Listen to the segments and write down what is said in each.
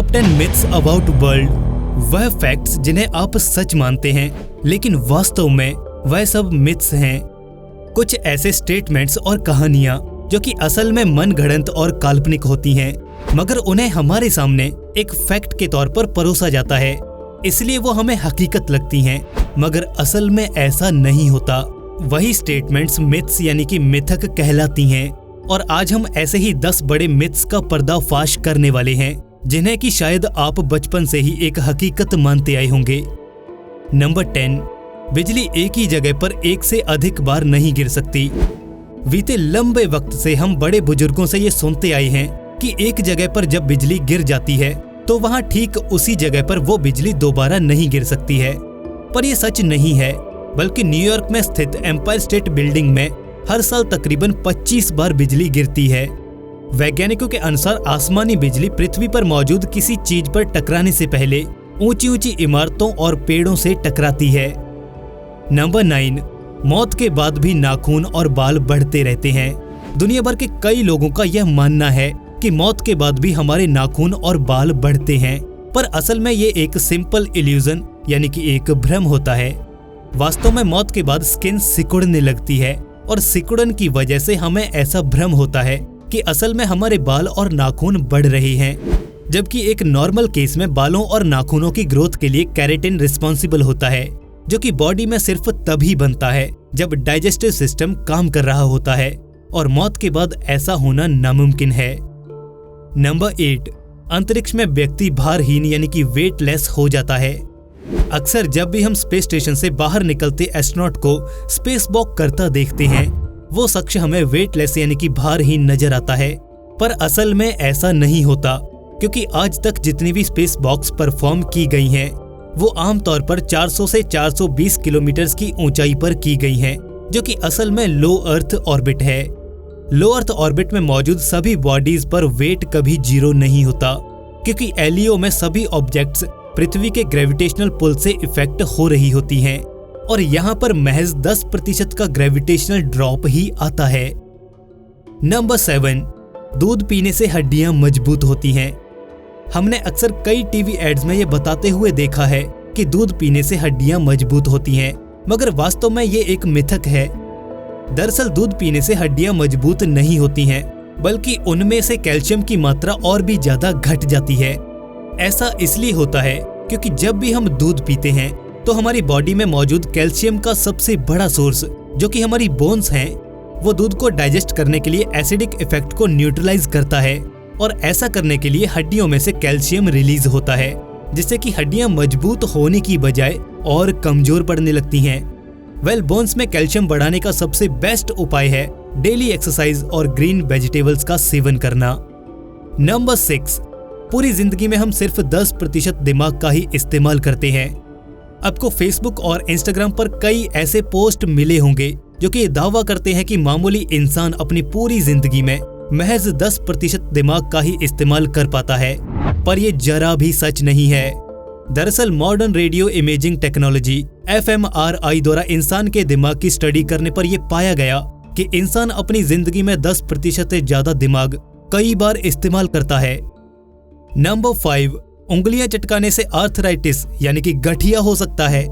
Top 10 myths about world, वह facts जिन्हें आप सच मानते हैं लेकिन वास्तव में वह सब मिथ्स हैं। कुछ ऐसे स्टेटमेंट्स और कहानियां जो कि असल में मनगढ़ंत और काल्पनिक होती हैं, मगर उन्हें हमारे सामने एक फैक्ट के तौर पर परोसा जाता है, इसलिए वो हमें हकीकत लगती हैं, मगर असल में ऐसा नहीं होता। वही स्टेटमेंट्स मिथ्स यानी कि मिथक कहलाती हैं। और आज हम ऐसे ही 10 बड़े मिथ्स का पर्दाफाश करने वाले हैं जिन्हें कि शायद आप बचपन से ही एक हकीकत मानते आए होंगे। नंबर 10, बिजली एक ही जगह पर एक से अधिक बार नहीं गिर सकती। बीते लंबे वक्त से हम बड़े बुजुर्गों से ये सुनते आए हैं कि एक जगह पर जब बिजली गिर जाती है तो वहां ठीक उसी जगह पर वो बिजली दोबारा नहीं गिर सकती है। पर ये सच नहीं है, बल्कि न्यूयॉर्क में स्थित एम्पायर स्टेट बिल्डिंग में हर साल तकरीबन 25 बार बिजली गिरती है। वैज्ञानिकों के अनुसार आसमानी बिजली पृथ्वी पर मौजूद किसी चीज पर टकराने से पहले ऊंची ऊंची इमारतों और पेड़ों से टकराती है। नंबर 9, मौत के बाद भी नाखून और बाल बढ़ते रहते हैं। दुनिया भर के कई लोगों का यह मानना है कि मौत के बाद भी हमारे नाखून और बाल बढ़ते हैं, पर असल में ये एक सिंपल इल्यूजन यानी कि एक भ्रम होता है। वास्तव में मौत के बाद स्किन सिकुड़ने लगती है और सिकुड़न की वजह से हमें ऐसा भ्रम होता है कि असल में हमारे बाल और नाखून बढ़ रहे हैं, जबकि एक नॉर्मल केस में बालों और नाखूनों की ग्रोथ के लिए केराटिन रिस्पॉन्सिबल होता है, जो कि बॉडी में सिर्फ तभी बनता है जब डाइजेस्टिव सिस्टम काम कर रहा होता है, और मौत के बाद ऐसा होना नामुमकिन है। नंबर 8, अंतरिक्ष में व्यक्ति भारहीन यानी कि वेटलेस हो जाता है। अक्सर जब भी हम स्पेस स्टेशन से बाहर निकलते एस्ट्रोनॉट को स्पेस वॉक करता देखते हैं, वो शख्स हमें वेटलेस यानी कि भारहीन नजर आता है, पर असल में ऐसा नहीं होता, क्योंकि आज तक जितनी भी स्पेस वॉक्स परफॉर्म की गई हैं, वो आमतौर पर 400 से 420 किलोमीटर की ऊंचाई पर की गई हैं, जो कि असल में लो अर्थ ऑर्बिट है। लो अर्थ ऑर्बिट में मौजूद सभी बॉडीज पर वेट कभी 0 नहीं होता, क्योंकि एलईओ में सभी ऑब्जेक्ट्स पृथ्वी के ग्रेविटेशनल पुल से इफेक्ट हो रही होती हैं, और यहाँ पर महज 10% का ग्रेविटेशनल ड्रॉप ही आता है। नंबर 7, दूध पीने से हड्डियां मजबूत होती हैं। हमने अक्सर कई टीवी एड्स में ये बताते हुए देखा है कि दूध पीने से हड्डियां मजबूत होती हैं, मगर वास्तव में ये एक मिथक है। दरअसल दूध पीने से हड्डियां मजबूत नहीं होती हैं, बल्कि उनमें से कैल्शियम की मात्रा और भी ज्यादा घट जाती है। ऐसा इसलिए होता है क्योंकि जब भी हम दूध पीते हैं तो हमारी बॉडी में मौजूद कैल्शियम का सबसे बड़ा सोर्स, जो कि हमारी बोन्स हैं, वो दूध को डाइजेस्ट करने के लिए एसिडिक इफेक्ट को न्यूट्रलाइज करता है, और ऐसा करने के लिए हड्डियों में से कैल्शियम रिलीज होता है, जिससे कि हड्डियां मजबूत होने की बजाय और कमजोर पड़ने लगती हैं। बोन्स में कैल्शियम बढ़ाने का सबसे बेस्ट उपाय है डेली एक्सरसाइज और ग्रीन वेजिटेबल्स का सेवन करना। नंबर 6, पूरी जिंदगी में हम सिर्फ 10% दिमाग का ही इस्तेमाल करते हैं। आपको फेसबुक और इंस्टाग्राम पर कई ऐसे पोस्ट मिले होंगे जो कि दावा करते हैं कि मामूली इंसान अपनी पूरी जिंदगी में महज 10% दिमाग का ही इस्तेमाल कर पाता है, पर यह जरा भी सच नहीं है। दरअसल modern radio imaging technology fMRI द्वारा इंसान के दिमाग की स्टडी करने पर यह पाया गया कि इंसान अपनी जिंदगी में 10% से ज्यादा दिमाग कई बार इस्तेमाल करता है। नंबर 5, उंगलियां चटकाने से आर्थराइटिस यानी कि गठिया हो सकता है।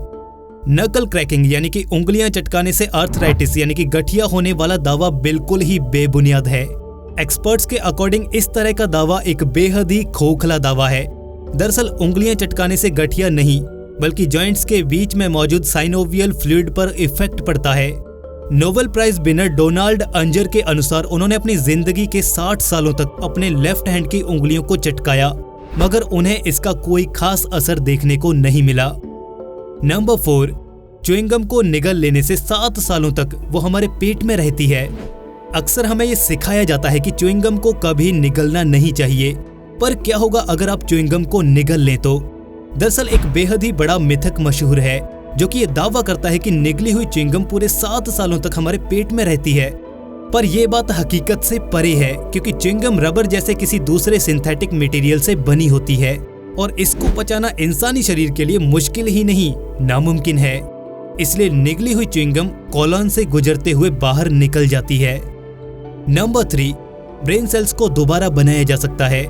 नकल क्रैकिंग यानी कि उंगलियां चटकाने से आर्थराइटिस यानी कि गठिया होने वाला दावा बिल्कुल ही बेबुनियाद है। एक्सपर्ट्स के अकॉर्डिंग इस तरह का दावा एक बेहद ही खोखला दावा है। दरअसल उंगलियां चटकाने से गठिया नहीं, बल्कि जॉइंट्स के बीच में मौजूद साइनोवियल फ्लूइड पर इफेक्ट पड़ता है। नोबेल प्राइज विनर डोनाल्ड अंजर के अनुसार उन्होंने अपनी जिंदगी के 60 सालों तक अपने लेफ्ट हैंड की उंगलियों को चटकाया, मगर उन्हें इसका कोई खास असर देखने को नहीं मिला। नंबर 4, च्युइंगम को निगल लेने से 7 सालों तक वो हमारे पेट में रहती है। अक्सर हमें ये सिखाया जाता है कि च्युइंगम को कभी निगलना नहीं चाहिए, पर क्या होगा अगर आप च्युइंगम को निगल लें तो? दरअसल एक बेहद ही बड़ा मिथक मशहूर है जो कि ये दावा करता है कि निगली हुई च्युइंगम पूरे 7 सालों तक हमारे पेट में रहती है, पर यह बात हकीकत से परे है, क्योंकि च्युइंगम रबर जैसे किसी दूसरे सिंथेटिक मटेरियल से बनी होती है, और इसको पचाना इंसानी शरीर के लिए मुश्किल ही नहीं नामुमकिन है। इसलिए निगली हुई च्युइंगम कॉलन से गुजरते हुए बाहर निकल जाती है। नंबर 3, ब्रेन सेल्स को दोबारा बनाया जा सकता है।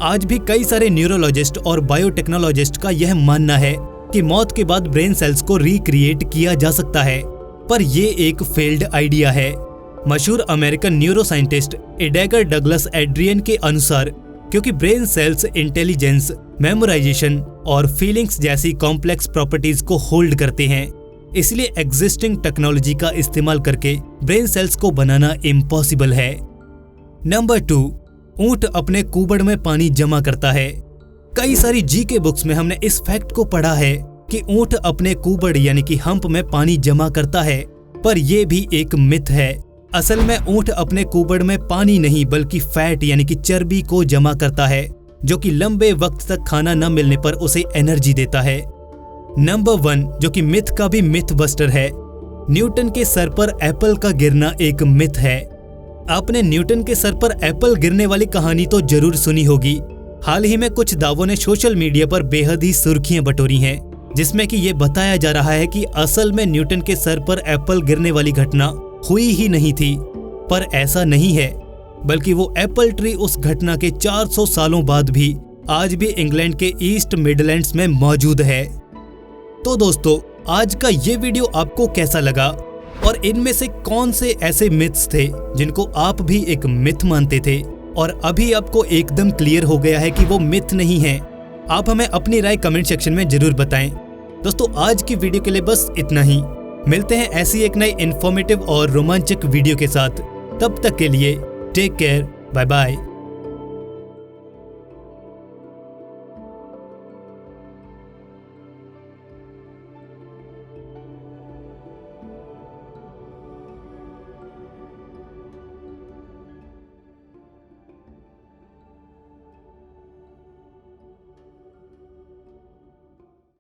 आज भी कई सारे न्यूरोलॉजिस्ट और बायोटेक्नोलॉजिस्ट का यह मानना है कि मौत के बाद ब्रेन सेल्स को रिक्रिएट किया जा सकता है, पर ये एक फेल्ड आइडिया है। मशहूर अमेरिकन न्यूरोसाइंटिस्ट एडेगर डगलस एड्रियन के अनुसार क्योंकि ब्रेन सेल्स इंटेलिजेंस, मेमोराइजेशन और फीलिंग्स जैसी कॉम्प्लेक्स प्रॉपर्टीज को होल्ड करते हैं, इसलिए एग्जिस्टिंग टेक्नोलॉजी का इस्तेमाल करके ब्रेन सेल्स को बनाना इम्पॉसिबल है। नंबर 2, ऊंट अपने कुबड़ में पानी जमा करता है। कई सारी जीके बुक्स में हमने इस फैक्ट को पढ़ा है कि ऊंट अपने कुबड़ यानी कि हम्प में पानी जमा करता है, पर यह भी एक मिथ है। असल में ऊंट अपने कुबड़ में पानी नहीं बल्कि फैट यानी कि चर्बी को जमा करता है, जो कि लंबे वक्त तक खाना न मिलने पर उसे एनर्जी देता है। नंबर 1, जो कि मिथ का भी मिथ बस्टर है, न्यूटन के सर पर एप्पल का गिरना एक मिथ है। आपने न्यूटन के सर पर एप्पल गिरने वाली कहानी तो जरूर सुनी होगी। हाल ही में कुछ दावों ने सोशल मीडिया पर बेहद ही सुर्खियां बटोरी हैं, जिसमें कि ये बताया जा रहा है कि असल में न्यूटन के सर पर एप्पल गिरने वाली घटना हुई ही नहीं थी। पर ऐसा नहीं है, बल्कि वो एप्पल ट्री उस घटना के 400 सालों बाद भी आज भी इंग्लैंड के ईस्ट मिडलैंड्स में मौजूद है। तो दोस्तों, आज का ये वीडियो आपको कैसा लगा और इनमें से कौन से ऐसे मिथ्स थे जिनको आप भी एक मिथ मानते थे और अभी आपको एकदम क्लियर हो गया है कि वो मिथ नहीं है? आप हमें अपनी राय कमेंट सेक्शन में जरूर बताएं। दोस्तों, आज की वीडियो के लिए बस इतना ही। मिलते हैं ऐसी एक नई इन्फॉर्मेटिव और रोमांचक वीडियो के साथ। तब तक के लिए टेक केयर, बाय बाय।